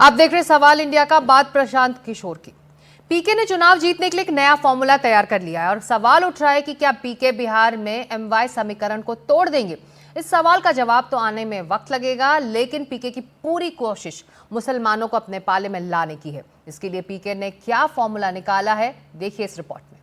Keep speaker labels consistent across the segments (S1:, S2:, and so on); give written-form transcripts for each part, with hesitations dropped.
S1: आप देख रहे सवाल इंडिया का। बात प्रशांत किशोर की। पीके ने चुनाव जीतने के लिए एक नया फॉर्मूला तैयार कर लिया है और सवाल उठ रहा है कि क्या पीके बिहार में एमवाय समीकरण को तोड़ देंगे। इस सवाल का जवाब तो आने में वक्त लगेगा, लेकिन पीके की पूरी कोशिश मुसलमानों को अपने पाले में लाने की है। इसके लिए पीके ने क्या फॉर्मूला निकाला है, देखिए इस रिपोर्ट में।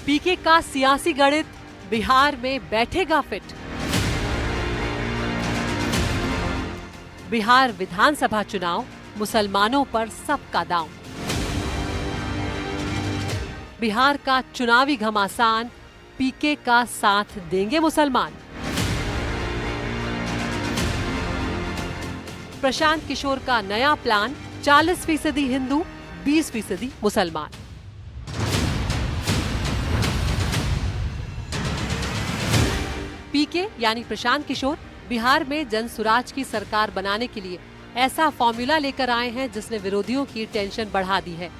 S2: पीके का सियासी गणित बिहार में बैठेगा फिट। बिहार विधानसभा चुनाव, मुसलमानों पर सबका दांव। बिहार का चुनावी घमासान, पीके का साथ देंगे मुसलमान। प्रशांत किशोर का नया प्लान, 40% हिंदू, 20% मुसलमान। पीके यानी प्रशांत किशोर बिहार में जन सुराज की सरकार बनाने के लिए ऐसा फॉर्मूला लेकर आए हैं जिसने विरोधियों की टेंशन बढ़ा दी है।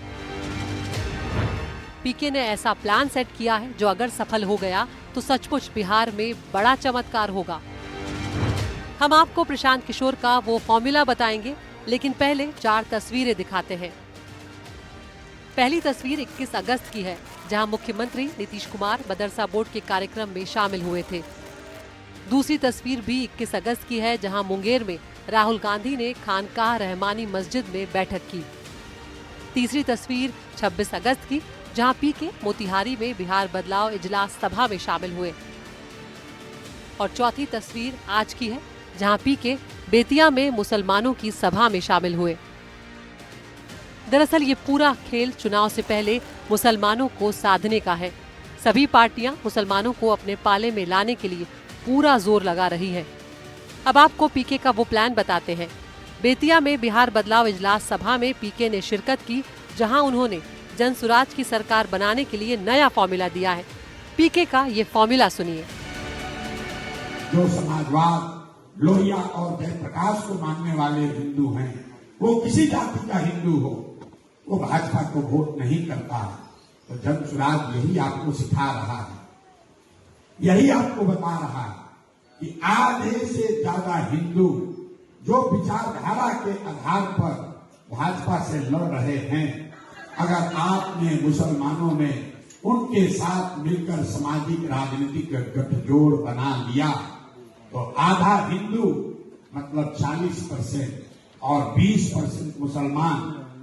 S2: पीके ने ऐसा प्लान सेट किया है जो अगर सफल हो गया तो सचमुच बिहार में बड़ा चमत्कार होगा। हम आपको प्रशांत किशोर का वो फॉर्मूला बताएंगे, लेकिन पहले 4 तस्वीरें दिखाते हैं। पहली तस्वीर 21 अगस्त की है, जहां मुख्यमंत्री नीतीश कुमार मदरसा बोर्ड के कार्यक्रम में शामिल हुए थे। दूसरी तस्वीर भी 21 अगस्त की है, जहां मुंगेर में राहुल गांधी ने खानकाह रहमानी मस्जिद में बैठक की। तीसरी तस्वीर 26 अगस्त की, जहां पीके मोतिहारी में बिहार बदलाव इजलास सभा में शामिल हुए। और चौथी तस्वीर आज की है, जहां पीके बेतिया में मुसलमानों की सभा में शामिल हुए। दरअसल ये पूरा खेल चुनाव से पहले मुसलमानों को साधने का है। सभी पार्टियां मुसलमानों को अपने पाले में लाने के लिए पूरा जोर लगा रही है। अब आपको पीके का वो प्लान बताते हैं। बेतिया में बिहार बदलाव इजलास सभा में पीके ने शिरकत की, जहां उन्होंने जन सुराज की सरकार बनाने के लिए नया फॉर्मूला दिया है। पीके का ये फॉर्मूला सुनिए।
S3: जो समाजवाद, लोहिया और जयप्रकाश को मानने वाले हिंदू हैं, वो किसी जाति का हिंदू हो, वो भाजपा को वोट नहीं करता। तो जन सुराज यही आपको सिखा रहा है, यही आपको बता रहा है कि आधे से ज्यादा हिंदू जो विचारधारा के आधार पर भाजपा से लड़ रहे हैं, अगर आपने मुसलमानों ने उनके साथ मिलकर सामाजिक राजनीतिक गठजोड़ बना लिया तो आधा हिंदू मतलब 40% और 20% मुसलमान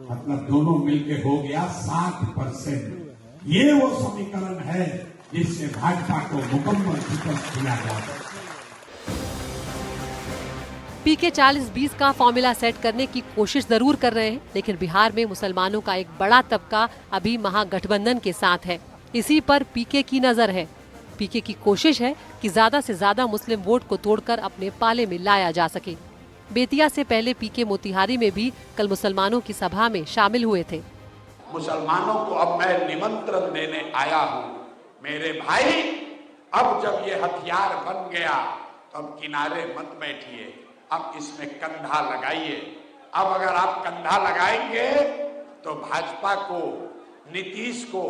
S3: मतलब दोनों मिलकर हो गया 60%। ये वो समीकरण है जिससे भाजपा को मुकम्मल शिकस्त दिया जा सकता है।
S2: पीके 40-20 का फॉर्मूला सेट करने की कोशिश जरूर कर रहे हैं, लेकिन बिहार में मुसलमानों का एक बड़ा तबका अभी महागठबंधन के साथ है। इसी पर पीके की नजर है। पीके की कोशिश है कि ज्यादा से ज्यादा मुस्लिम वोट को तोड़कर अपने पाले में लाया जा सके। बेतिया से पहले पीके मोतिहारी में भी कल मुसलमानों की सभा में शामिल हुए थे।
S4: मुसलमानों को अब मैं निमंत्रण देने आया हूँ, मेरे भाई, अब जब ये हथियार बन गया तो अब किनारे मत बैठिए, अब इसमें कंधा लगाइए। अब अगर आप कंधा लगाएंगे तो भाजपा को, नीतीश को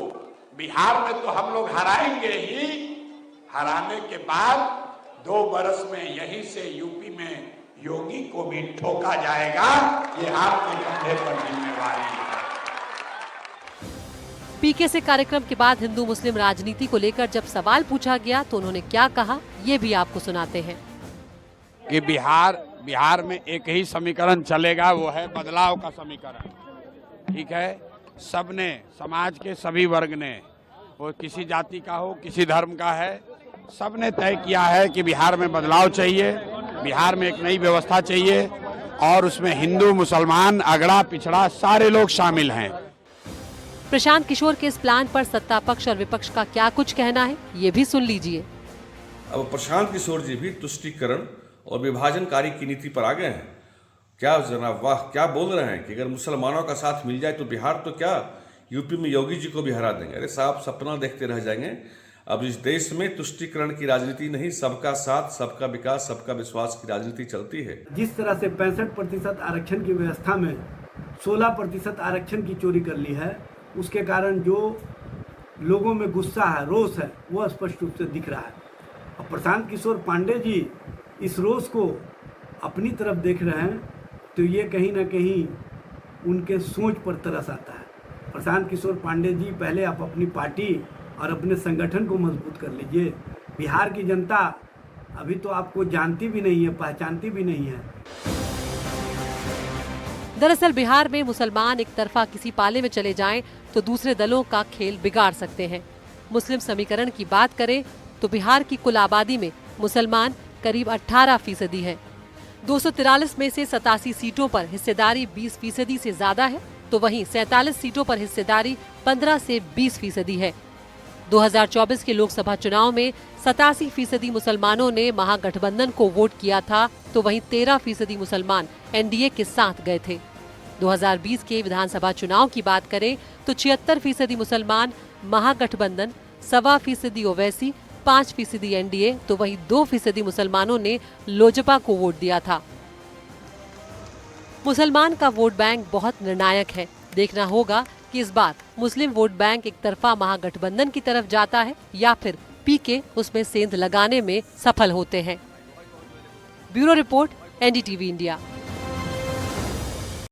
S4: बिहार में तो हम लोग हराएंगे ही, हराने के बाद 2 बरस में यहीं से यूपी में योगी को भी ठोका जाएगा। ये आपके कंधे पर जिम्मेवारी है।
S2: पीके से कार्यक्रम के बाद हिंदू मुस्लिम राजनीति को लेकर जब सवाल पूछा गया तो उन्होंने क्या कहा, ये भी आपको सुनाते हैं।
S4: कि बिहार में एक ही समीकरण चलेगा, वो है बदलाव का समीकरण। ठीक है, सबने, समाज के सभी वर्ग ने, वो किसी जाति का हो, किसी धर्म का है, सबने तय किया है कि बिहार में बदलाव चाहिए, बिहार में एक नई व्यवस्था चाहिए और उसमें हिंदू, मुसलमान, अगड़ा पिछड़ा सारे लोग शामिल हैं।
S2: प्रशांत किशोर के इस प्लान पर सत्ता पक्ष और विपक्ष का क्या कुछ कहना है, ये भी सुन लीजिए।
S5: अब प्रशांत किशोर जी भी तुष्टीकरण और विभाजनकारी की नीति पर आ गए हैं। क्या जनाब, वाह, क्या बोल रहे हैं कि अगर मुसलमानों का साथ मिल जाए तो बिहार तो क्या यूपी में योगी जी को भी हरा देंगे। अरे साहब, सपना देखते रह जाएंगे। अब इस देश में तुष्टीकरण की राजनीति नहीं, सबका साथ, सबका विकास, सबका विश्वास की राजनीति चलती है।
S6: जिस तरह से 65% आरक्षण की व्यवस्था में 16% आरक्षण की चोरी कर ली है, उसके कारण जो लोगों में गुस्सा है, रोष है, वो स्पष्ट रूप से दिख रहा है। और प्रशांत किशोर पांडे जी इस रोष को अपनी तरफ देख रहे हैं, तो ये कहीं ना कहीं उनके सोच पर तरस आता है। प्रशांत किशोर पांडे जी, पहले आप अपनी पार्टी और अपने संगठन को मजबूत कर लीजिए। बिहार की जनता अभी तो आपको जानती भी नहीं है, पहचानती भी नहीं है।
S2: दरअसल बिहार में मुसलमान एक तरफा किसी पाले में चले जाएं तो दूसरे दलों का खेल बिगाड़ सकते हैं। मुस्लिम समीकरण की बात करें तो बिहार की कुल आबादी में मुसलमान करीब 18% है। 243 में से 87 सीटों पर हिस्सेदारी 20% से ज्यादा है, तो वहीं 47 सीटों पर हिस्सेदारी 15 से 20% है। 2024 के लोकसभा चुनाव में 87% मुसलमानों ने महागठबंधन को वोट किया था, तो वहीं 13% मुसलमान एनडीए के साथ गए थे। 2020 के विधानसभा चुनाव की बात करें तो 76% मुसलमान महागठबंधन, 1.25% ओवैसी, 5% एनडीए, तो वहीं 2% मुसलमानों ने लोजपा को वोट दिया था। मुसलमान का वोट बैंक बहुत निर्णायक है। देखना होगा कि इस बार मुस्लिम वोट बैंक एक तरफा महागठबंधन की तरफ जाता है या फिर पीके उसमें सेंध लगाने में सफल होते हैं। Bureau report, NDTV India.